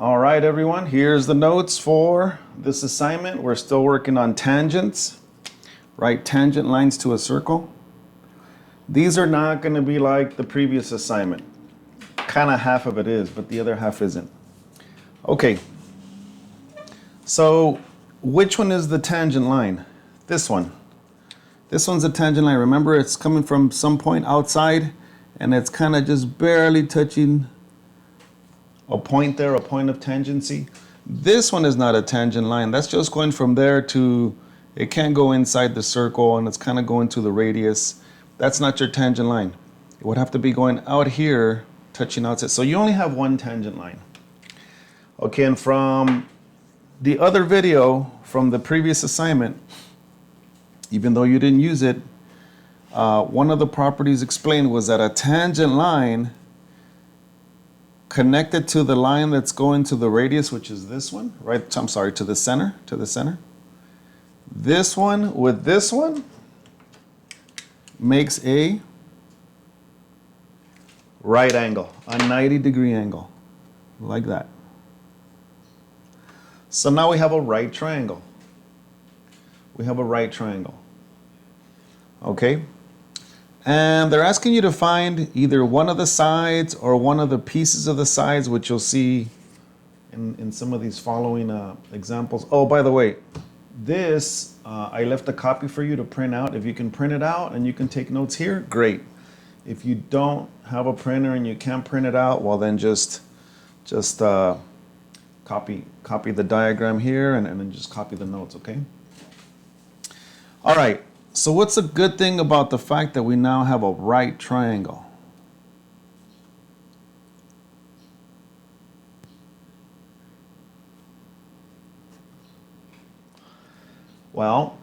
All right, everyone, here's the notes for this assignment. We're still working on tangents, right? Tangent lines to a circle. These are not going to be like the previous assignment. Kind of half of it is, but the other half isn't. Okay, so which one is the tangent line? This one. This one's a tangent line. Remember, it's coming from some point outside, and it's kind of just barely touching a point there, a point of tangency. This one is not a tangent line. That's just going from there to, it can't go inside the circle, and it's kind of going to the radius. That's not your tangent line. It would have to be going out here, touching outside. So you only have one tangent line. Okay, and from the other video, from the previous assignment, even though you didn't use it, one of the properties explained was that a tangent line connected to the line that's going to the radius, which is this one, right? I'm sorry, to the center, This one with this one makes a right angle, a 90-degree angle, like that. So now we have a right triangle. We have a right triangle. Okay? And they're asking you to find either one of the sides or one of the pieces of the sides, which you'll see in some of these following examples. Oh, by the way, this, I left a copy for you to print out. If you can print it out and you can take notes here, great. If you don't have a printer and you can't print it out, well then just copy the diagram here and then just copy the notes, okay? All right. So what's a good thing about the fact that we now have a right triangle? Well,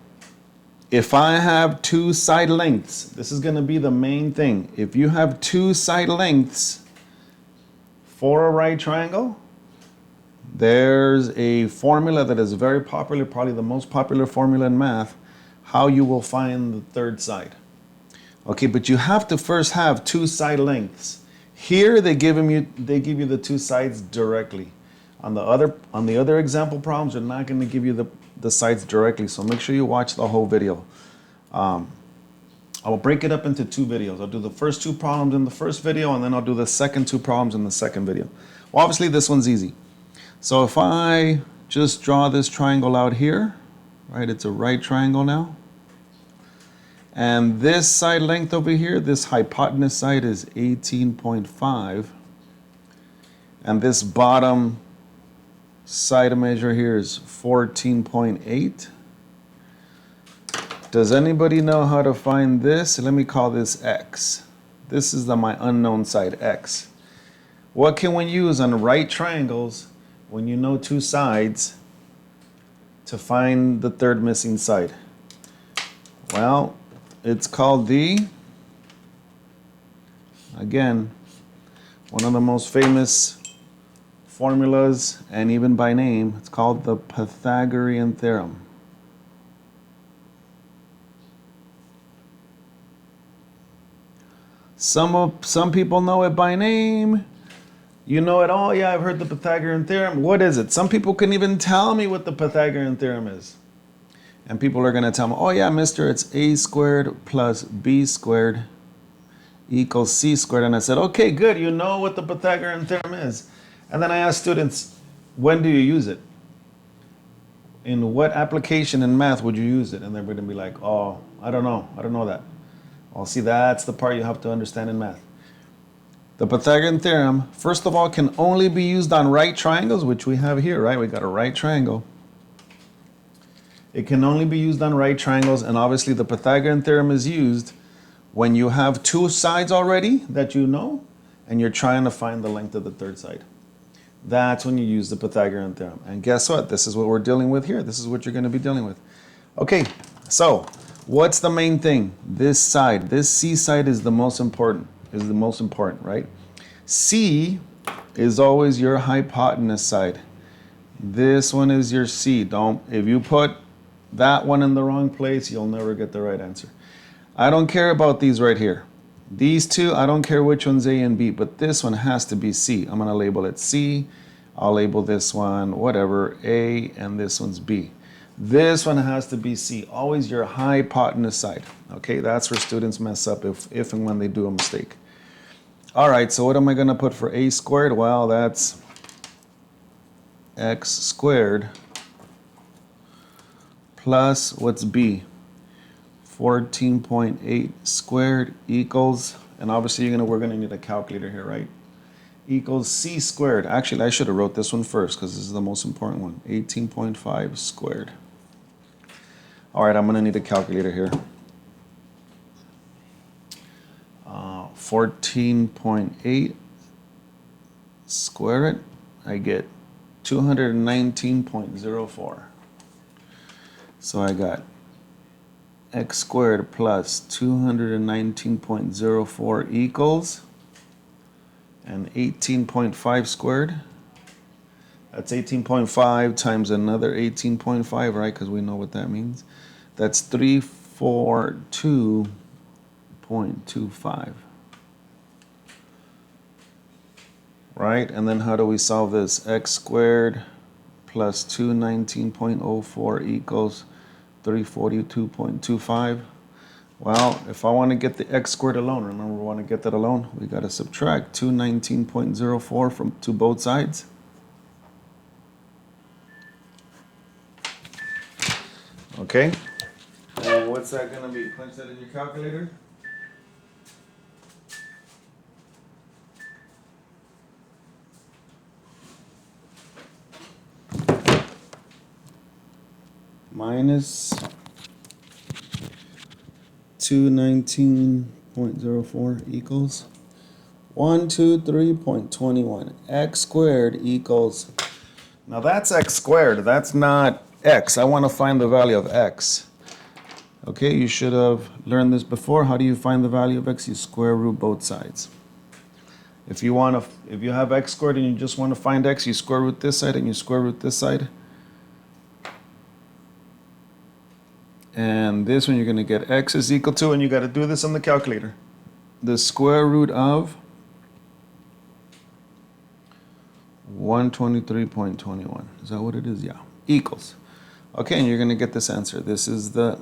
if I have two side lengths, this is going to be the main thing. If you have two side lengths for a right triangle, there's a formula that is very popular, probably the most popular formula in math, how you will find the third side. Okay, but you have to first have two side lengths. Here they give you the two sides directly. On the other example problems, they're not going to give you the sides directly. So make sure you watch the whole video. I will break it up into two videos. I'll do the first two problems in the first video, and then I'll do the second two problems in the second video. Well, obviously this one's easy. So if I just draw this triangle out here, right, it's a right triangle now. And this side length over here, this hypotenuse side is 18.5. And this bottom side measure here is 14.8. Does anybody know how to find this? Let me call this X. This is my unknown side, X. What can we use on right triangles when you know two sides to find the third missing side? Well, it's called again, one of the most famous formulas, and even by name, it's called the Pythagorean Theorem. Some people know it by name. You know it all. Yeah, I've heard the Pythagorean Theorem. What is it? Some people can even tell me what the Pythagorean Theorem is. And people are going to tell me, oh yeah, mister, it's a squared plus b squared equals c squared. And I said, okay, good. You know what the Pythagorean Theorem is. And then I asked students, when do you use it? In what application in math would you use it? And they're going to be like, oh, I don't know. I don't know that. Well, see, that's the part you have to understand in math. The Pythagorean Theorem, first of all, can only be used on right triangles, which we have here, right? We got a right triangle. It can only be used on right triangles, and obviously the Pythagorean Theorem is used when you have two sides already that you know, and you're trying to find the length of the third side. That's when you use the Pythagorean Theorem. And guess what? This is what we're dealing with here. This is what you're going to be dealing with. Okay, so what's the main thing? This side, this C side is the most important, right? C is always your hypotenuse side. This one is your C. If you put that one in the wrong place, you'll never get the right answer. I don't care about these right here. These two, I don't care which one's A and B, but this one has to be C. I'm going to label it C. I'll label this one, whatever, A, and this one's B. This one has to be C, always your hypotenuse side. Okay, that's where students mess up if and when they do a mistake. All right, so what am I gonna put for A squared? Well, that's X squared plus, what's B? 14.8 squared equals, and obviously we're gonna need a calculator here, right? Equals C squared. Actually, I should have wrote this one first because this is the most important one. 18.5 squared. All right, I'm gonna need a calculator here. 14.8 square it, I get 219.04. So I got X squared plus 219.04 equals, and 18.5 squared. That's 18.5 times another 18.5, right? Because we know what that means. That's 342.25. Right? And then how do we solve this? X squared plus 219.04 equals 342.25. Well, if I want to get the X squared alone, remember we want to get that alone, we got to subtract 219.04 from to both sides. Okay? And what's that going to be? Punch that in your calculator. Minus 219.04 equals 123.21. X squared equals, now that's X squared, that's not X. I want to find the value of X. Okay, you should have learned this before. How do you find the value of X? You square root both sides. If you have X squared and you just want to find X, you square root this side and you square root this side. And this one you're going to get X is equal to, and you got to do this on the calculator, the square root of 123.21. Is that what it is? Yeah. Equals. Okay, and you're going to get this answer. This is the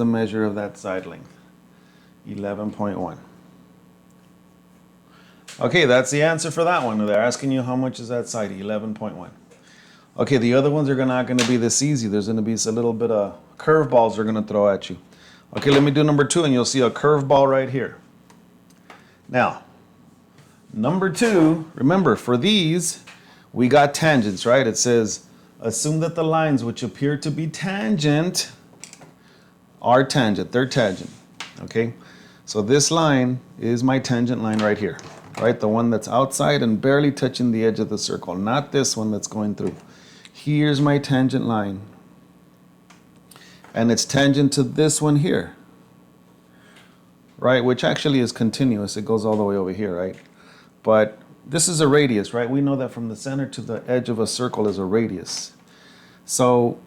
measure of that side length. 11.1. Okay, that's the answer for that one. They're asking you how much is that side? 11.1. Okay, the other ones are not going to be this easy. There's going to be a little bit of curveballs they're going to throw at you. Okay, let me do number 2, and you'll see a curveball right here. Now, number 2, remember, for these, we got tangents, right? It says, assume that the lines which appear to be tangent are tangent. They're tangent, okay? So this line is my tangent line right here, right? The one that's outside and barely touching the edge of the circle, not this one that's going through. Here's my tangent line. And it's tangent to this one here, right? Which actually is continuous. It goes all the way over here, right? But this is a radius, right? We know that from the center to the edge of a circle is a radius. So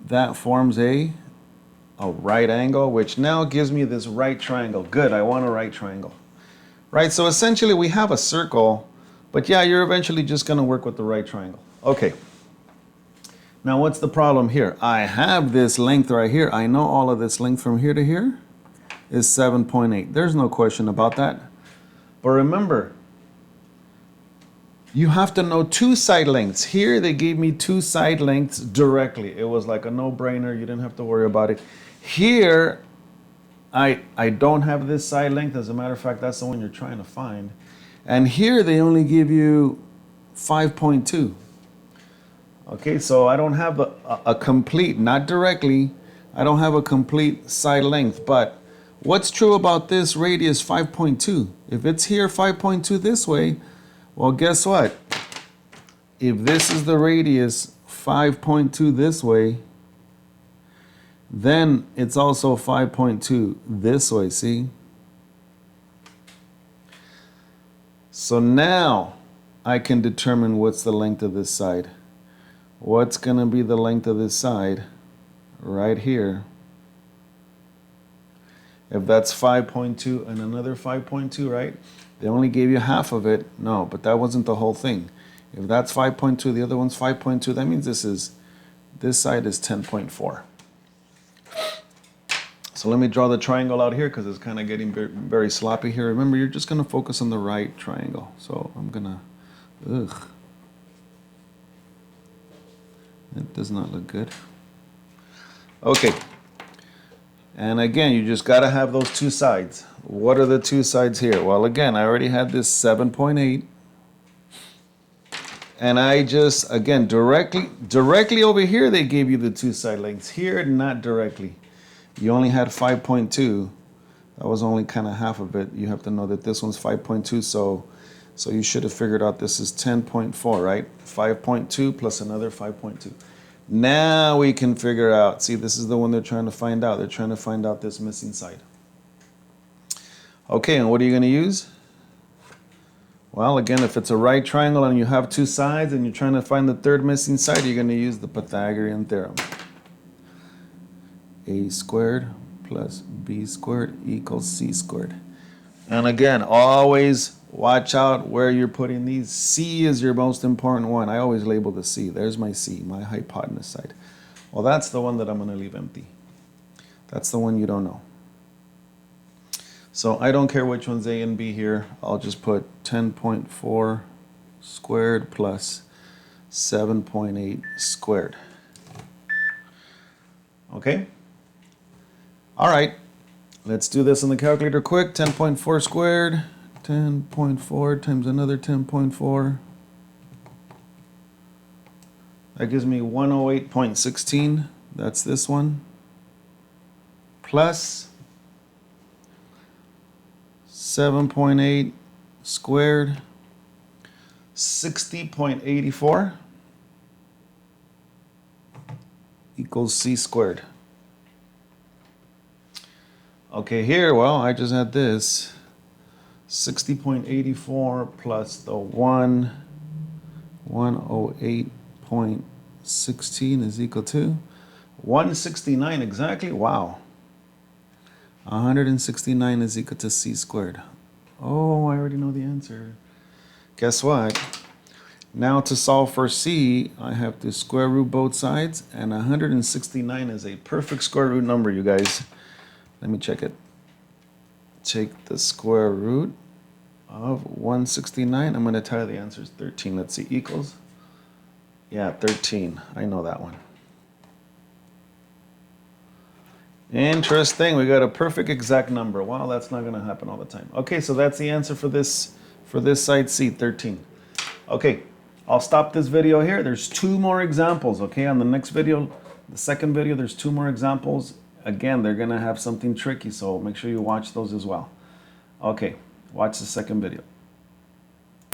that forms a right angle, which now gives me this right triangle. Good, I want a right triangle. Right, so essentially we have a circle, but yeah, you're eventually just gonna work with the right triangle. Okay. Now what's the problem here? I have this length right here. I know all of this length from here to here is 7.8. There's no question about that. But remember, you have to know two side lengths. Here they gave me two side lengths directly. It was like a no-brainer. You didn't have to worry about it. Here, I don't have this side length. As a matter of fact, that's the one you're trying to find. And here they only give you 5.2. Okay, so I don't have a complete, not directly, I don't have a complete side length. But what's true about this radius 5.2? If it's here 5.2 this way, well, guess what? If this is the radius 5.2 this way, then it's also 5.2 this way, see? So now I can determine what's the length of this side. What's going to be the length of this side right here? If that's 5.2 and another 5.2, right? They only gave you half of it. No, but that wasn't the whole thing. If that's 5.2, the other one's 5.2, that means this side is 10.4. So let me draw the triangle out here because it's kind of getting very, very sloppy here. Remember, you're just going to focus on the right triangle. So I'm going to, It does not look good. Okay. And again, you just got to have those two sides. What are the two sides here? Well, again, I already had this 7.8. And I just, again, directly over here, they gave you the two side lengths. Here, not directly. You only had 5.2. That was only kind of half of it. You have to know that this one's 5.2, so you should have figured out this is 10.4, right? 5.2 plus another 5.2. Now we can figure out, see, this is the one they're trying to find out. They're trying to find out this missing side. Okay, and what are you going to use? Well, again, if it's a right triangle and you have two sides and you're trying to find the third missing side, you're going to use the Pythagorean theorem. A squared plus b squared equals c squared. And again, always watch out where you're putting these. C is your most important one. I always label the C. There's my C, my hypotenuse side. Well, that's the one that I'm going to leave empty. That's the one you don't know. So I don't care which one's A and B here. I'll just put 10.4 squared plus 7.8 squared. Okay? All right. Let's do this on the calculator quick. 10.4 squared. 10.4 times another 10.4. That gives me 108.16. That's this one. Plus 7.8 squared, 60.84 equals c squared. Okay, here, well, I just had this. 60.84 plus the 108.16 is equal to 169 exactly. Wow. 169 is equal to c squared. Oh, I already know the answer. Guess what? Now to solve for c, I have to square root both sides, and 169 is a perfect square root number, you guys. Let me check it. Take the square root of 169. I'm going to tell you the answer is 13. Let's see, equals. Yeah, 13. I know that one. Interesting. We got a perfect exact number. Wow, that's not going to happen all the time. Okay, so that's the answer for this side C, 13. Okay, I'll stop this video here. There's two more examples, okay? On the next video, the second video, there's two more examples. Again, they're going to have something tricky, so make sure you watch those as well. Okay, watch the second video.